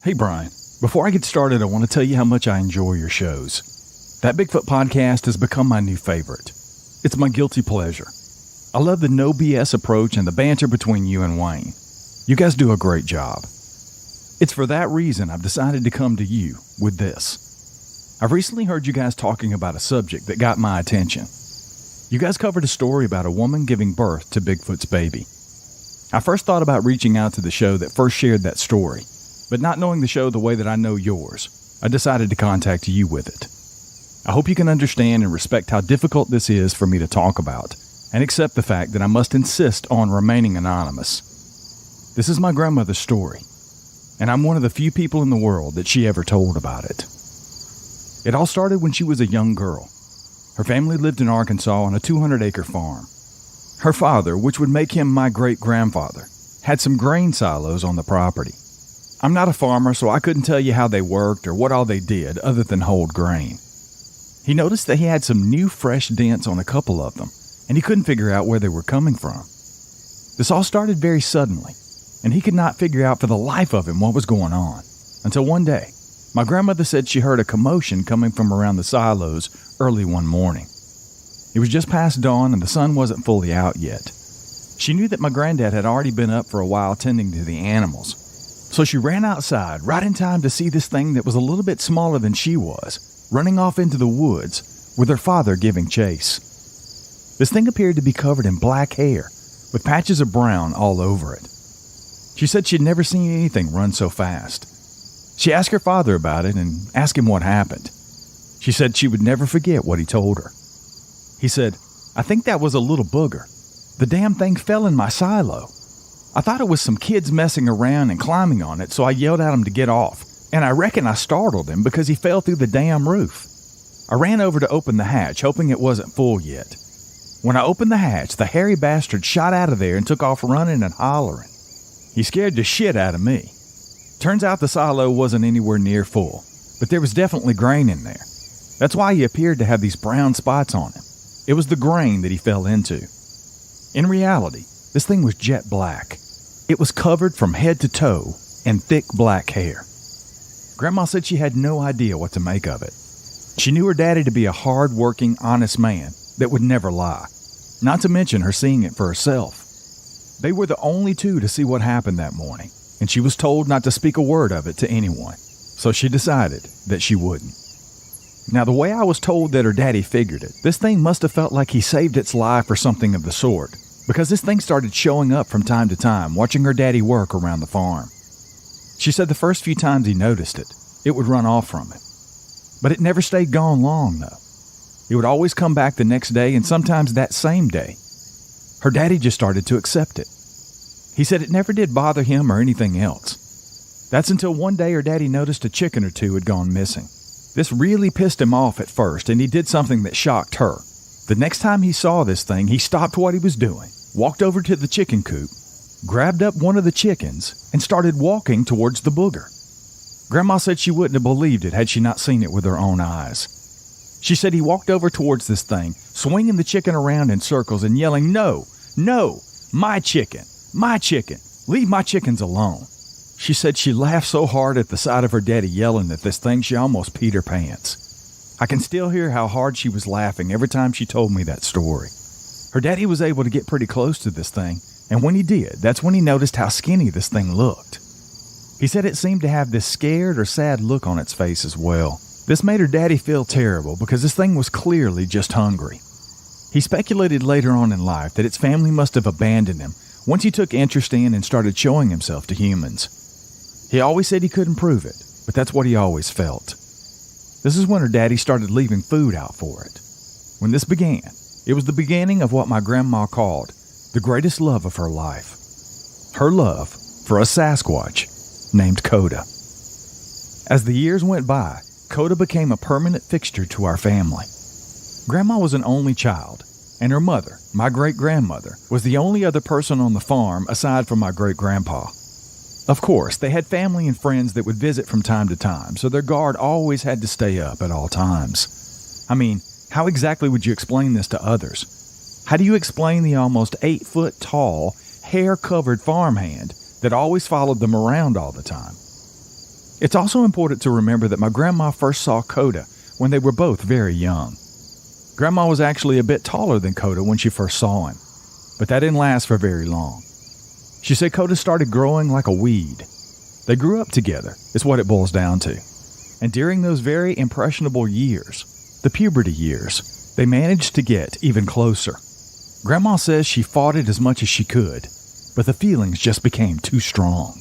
Hey Brian, before I get started, I want to tell you how much I enjoy your shows. That Bigfoot podcast has become my new favorite. It's my guilty pleasure. I love the no BS approach and the banter between you and Wayne. You guys do a great job. It's for that reason I've decided to come to you with this. I've recently heard you guys talking about a subject that got my attention. You guys covered a story about a woman giving birth to Bigfoots Baby. I first thought about reaching out to the show that first shared that story, but not knowing the show the way that I know yours, I decided to contact you with it. I hope you can understand and respect how difficult this is for me to talk about, and accept the fact that I must insist on remaining anonymous. This is my grandmother's story, and I'm one of the few people in the world that she ever told about it. It all started when she was a young girl. Her family lived in Arkansas on a 200-acre farm. Her father, which would make him my great-grandfather, had some grain silos on the property. I'm not a farmer, so I couldn't tell you how they worked or what all they did other than hold grain. He noticed that he had some new fresh dents on a couple of them, and he couldn't figure out where they were coming from. This all started very suddenly, and he could not figure out for the life of him what was going on, until one day, my grandmother said she heard a commotion coming from around the silos early one morning. It was just past dawn and the sun wasn't fully out yet. She knew that my granddad had already been up for a while tending to the animals, so she ran outside right in time to see this thing that was a little bit smaller than she was, running off into the woods with her father giving chase. This thing appeared to be covered in black hair, with patches of brown all over it. She said she'd never seen anything run so fast. She asked her father about it and asked him what happened. She said she would never forget what he told her. He said, "I think that was a little booger. The damn thing fell in my silo. I thought it was some kids messing around and climbing on it, so I yelled at him to get off, and I reckon I startled him because he fell through the damn roof. I ran over to open the hatch, hoping it wasn't full yet. When I opened the hatch, the hairy bastard shot out of there and took off running and hollering. He scared the shit out of me. Turns out the silo wasn't anywhere near full, but there was definitely grain in there. That's why he appeared to have these brown spots on him. It was the grain that he fell into. In reality, this thing was jet black. It was covered from head to toe in thick black hair. Grandma said she had no idea what to make of it. She knew her daddy to be a hard-working, honest man that would never lie, not to mention her seeing it for herself. They were the only two to see what happened that morning, and she was told not to speak a word of it to anyone, so she decided that she wouldn't. Now, the way I was told that her daddy figured it, this thing must have felt like he saved its life or something of the sort, because this thing started showing up from time to time, watching her daddy work around the farm. She said the first few times he noticed it, it would run off from him. But it never stayed gone long, though. It would always come back the next day, and sometimes that same day. Her daddy just started to accept it. He said it never did bother him or anything else. That's until one day her daddy noticed a chicken or two had gone missing. This really pissed him off at first, and he did something that shocked her. The next time he saw this thing, he stopped what he was doing, walked over to the chicken coop, grabbed up one of the chickens, and started walking towards the booger. Grandma said she wouldn't have believed it had she not seen it with her own eyes. She said he walked over towards this thing, swinging the chicken around in circles and yelling, "No, no, my chicken, leave my chickens alone." She said she laughed so hard at the sight of her daddy yelling at this thing she almost peed her pants. I can still hear how hard she was laughing every time she told me that story. Her daddy was able to get pretty close to this thing, and when he did, that's when he noticed how skinny this thing looked. He said it seemed to have this scared or sad look on its face as well. This made her daddy feel terrible because this thing was clearly just hungry. He speculated later on in life that its family must have abandoned him once he took interest in and started showing himself to humans. He always said he couldn't prove it, but that's what he always felt. This is when her daddy started leaving food out for it. When this began, it was the beginning of what my grandma called the greatest love of her life. Her love for a Sasquatch named Koda. As the years went by, Koda became a permanent fixture to our family. Grandma was an only child, and her mother, my great-grandmother, was the only other person on the farm aside from my great-grandpa. Of course, they had family and friends that would visit from time to time, so their guard always had to stay up at all times. I mean, how exactly would you explain this to others? How do you explain the almost 8-foot-tall, hair-covered farmhand that always followed them around all the time? It's also important to remember that my grandma first saw Koda when they were both very young. Grandma was actually a bit taller than Koda when she first saw him, but that didn't last for very long. She said Koda started growing like a weed. They grew up together, is what it boils down to. And during those very impressionable years, the puberty years, they managed to get even closer. Grandma says she fought it as much as she could, but the feelings just became too strong.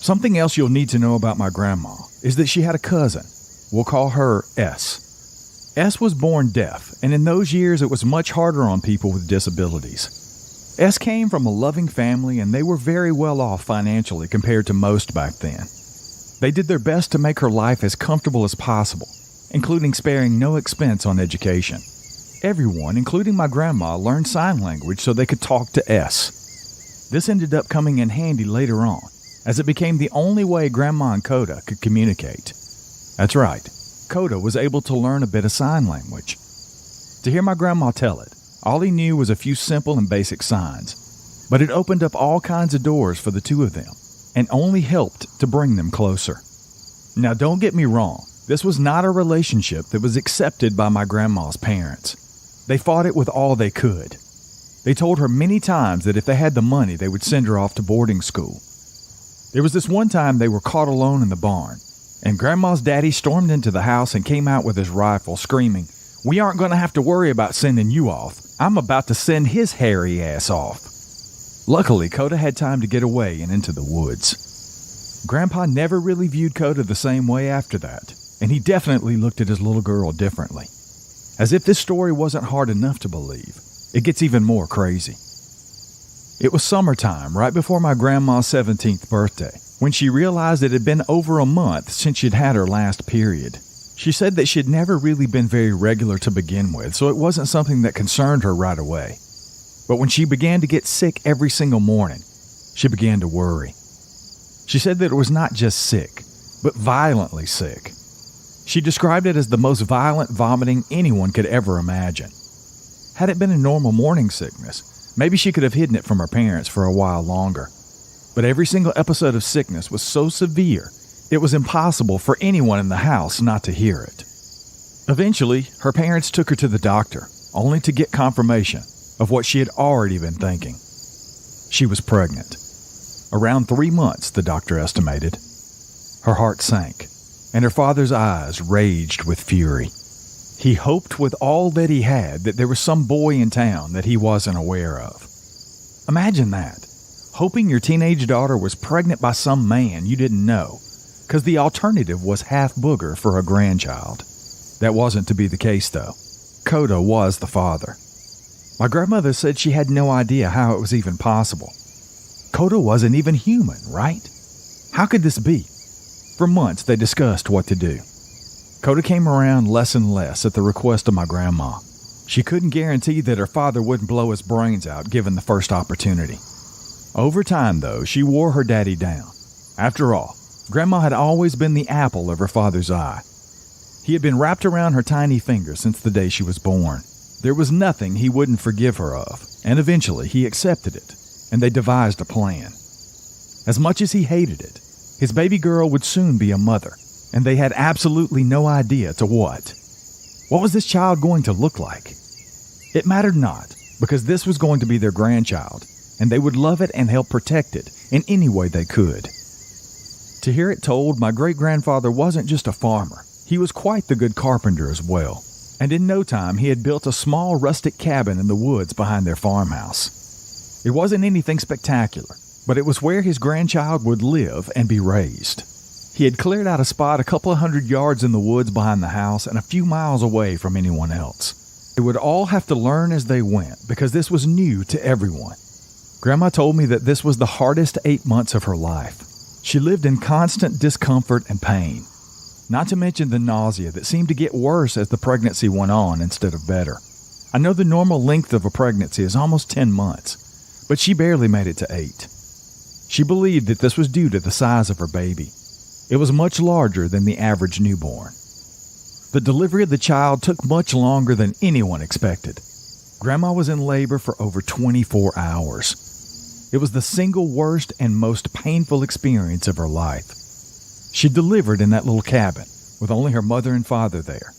Something else you'll need to know about my grandma is that she had a cousin. We'll call her S. S was born deaf, and in those years it was much harder on people with disabilities. S came from a loving family, and they were very well off financially compared to most back then. They did their best to make her life as comfortable as possible, including sparing no expense on education. Everyone, including my grandma, learned sign language so they could talk to S. This ended up coming in handy later on, as it became the only way Grandma and Koda could communicate. That's right, Koda was able to learn a bit of sign language. To hear my grandma tell it, all he knew was a few simple and basic signs, but it opened up all kinds of doors for the two of them, and only helped to bring them closer. Now don't get me wrong, this was not a relationship that was accepted by my grandma's parents. They fought it with all they could. They told her many times that if they had the money, they would send her off to boarding school. There was this one time they were caught alone in the barn, and Grandma's daddy stormed into the house and came out with his rifle, screaming, "We aren't going to have to worry about sending you off. I'm about to send his hairy ass off." Luckily, Koda had time to get away and into the woods. Grandpa never really viewed Koda the same way after that, and he definitely looked at his little girl differently. As if this story wasn't hard enough to believe, it gets even more crazy. It was summertime, right before my grandma's 17th birthday, when she realized it had been over a month since she'd had her last period. She said that she'd never really been very regular to begin with, so it wasn't something that concerned her right away. But when she began to get sick every single morning, she began to worry. She said that it was not just sick, but violently sick. She described it as the most violent vomiting anyone could ever imagine. Had it been a normal morning sickness, maybe she could have hidden it from her parents for a while longer. But every single episode of sickness was so severe, it was impossible for anyone in the house not to hear it. Eventually, her parents took her to the doctor, only to get confirmation of what she had already been thinking. She was pregnant. Around 3 months, the doctor estimated. Her heart sank, and her father's eyes raged with fury. He hoped with all that he had that there was some boy in town that he wasn't aware of. Imagine that, hoping your teenage daughter was pregnant by some man you didn't know, because the alternative was half Booger for a grandchild. That wasn't to be the case, though. Koda was the father. My grandmother said she had no idea how it was even possible. Koda wasn't even human, right? How could this be? For months, they discussed what to do. Koda came around less and less at the request of my grandma. She couldn't guarantee that her father wouldn't blow his brains out given the first opportunity. Over time, though, she wore her daddy down. After all, Grandma had always been the apple of her father's eye. He had been wrapped around her tiny finger since the day she was born. There was nothing he wouldn't forgive her of, and eventually he accepted it, and they devised a plan. As much as he hated it, his baby girl would soon be a mother, and they had absolutely no idea to what. What was this child going to look like? It mattered not, because this was going to be their grandchild, and they would love it and help protect it in any way they could. To hear it told, my great-grandfather wasn't just a farmer. He was quite the good carpenter as well, and in no time he had built a small rustic cabin in the woods behind their farmhouse. It wasn't anything spectacular, but it was where his grandchild would live and be raised. He had cleared out a spot a couple of 100 yards in the woods behind the house and a few miles away from anyone else. They would all have to learn as they went because this was new to everyone. Grandma told me that this was the hardest 8 months of her life. She lived in constant discomfort and pain, not to mention the nausea that seemed to get worse as the pregnancy went on instead of better. I know the normal length of a pregnancy is almost 10 months, but she barely made it to 8. She believed that this was due to the size of her baby. It was much larger than the average newborn. The delivery of the child took much longer than anyone expected. Grandma was in labor for over 24 hours. It was the single worst and most painful experience of her life. She delivered in that little cabin with only her mother and father there.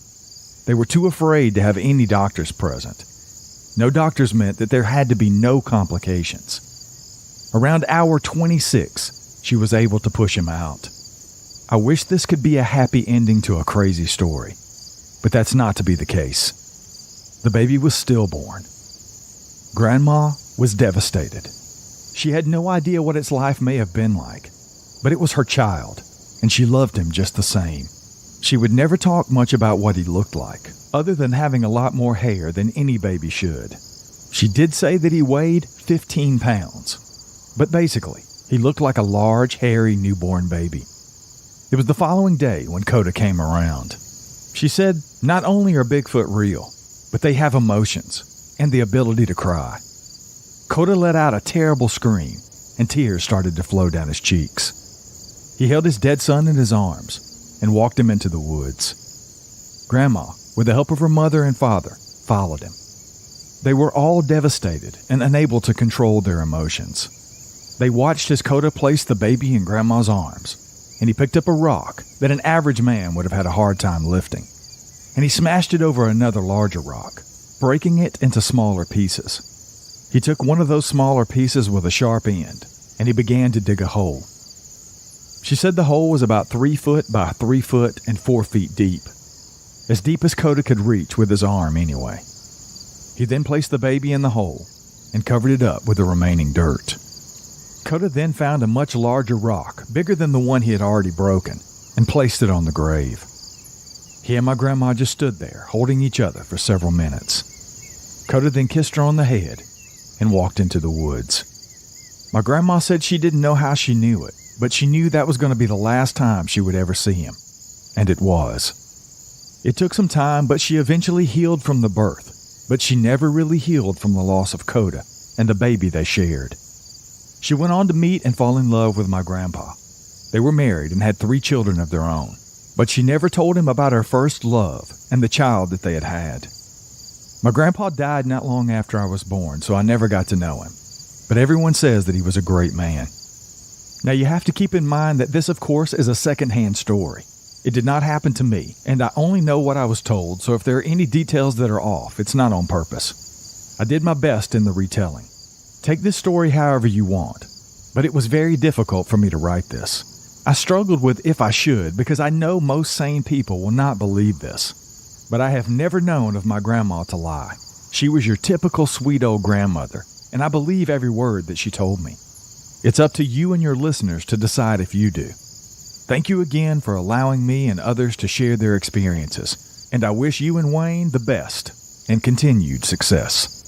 They were too afraid to have any doctors present. No doctors meant that there had to be no complications. Around hour 26, she was able to push him out. I wish this could be a happy ending to a crazy story, but that's not to be the case. The baby was stillborn. Grandma was devastated. She had no idea what its life may have been like, but it was her child, and she loved him just the same. She would never talk much about what he looked like, other than having a lot more hair than any baby should. She did say that he weighed 15 pounds, but basically, he looked like a large, hairy newborn baby. It was the following day when Koda came around. She said, not only are Bigfoot real, but they have emotions and the ability to cry. Koda let out a terrible scream, and tears started to flow down his cheeks. He held his dead son in his arms and walked him into the woods. Grandma, with the help of her mother and father, followed him. They were all devastated and unable to control their emotions. They watched as Koda placed the baby in Grandma's arms, and he picked up a rock that an average man would have had a hard time lifting, and he smashed it over another larger rock, breaking it into smaller pieces. He took one of those smaller pieces with a sharp end, and he began to dig a hole. She said the hole was about 3 foot by 3 foot and 4 feet deep as Koda could reach with his arm anyway. He then placed the baby in the hole and covered it up with the remaining dirt. Koda then found a much larger rock, bigger than the one he had already broken, and placed it on the grave. He and my grandma just stood there, holding each other for several minutes. Koda then kissed her on the head and walked into the woods. My grandma said she didn't know how she knew it, but she knew that was going to be the last time she would ever see him. And it was. It took some time, but she eventually healed from the birth, but she never really healed from the loss of Koda and the baby they shared. She went on to meet and fall in love with my grandpa. They were married and had 3 children of their own, but she never told him about her first love and the child that they had had. My grandpa died not long after I was born, so I never got to know him, but everyone says that he was a great man. Now you have to keep in mind that this, of course, is a second-hand story. It did not happen to me, and I only know what I was told, so if there are any details that are off, it's not on purpose. I did my best in the retelling. Take this story however you want, but it was very difficult for me to write this. I struggled with if I should, because I know most sane people will not believe this. But I have never known of my grandma to lie. She was your typical sweet old grandmother, and I believe every word that she told me. It's up to you and your listeners to decide if you do. Thank you again for allowing me and others to share their experiences, and I wish you and Wayne the best and continued success.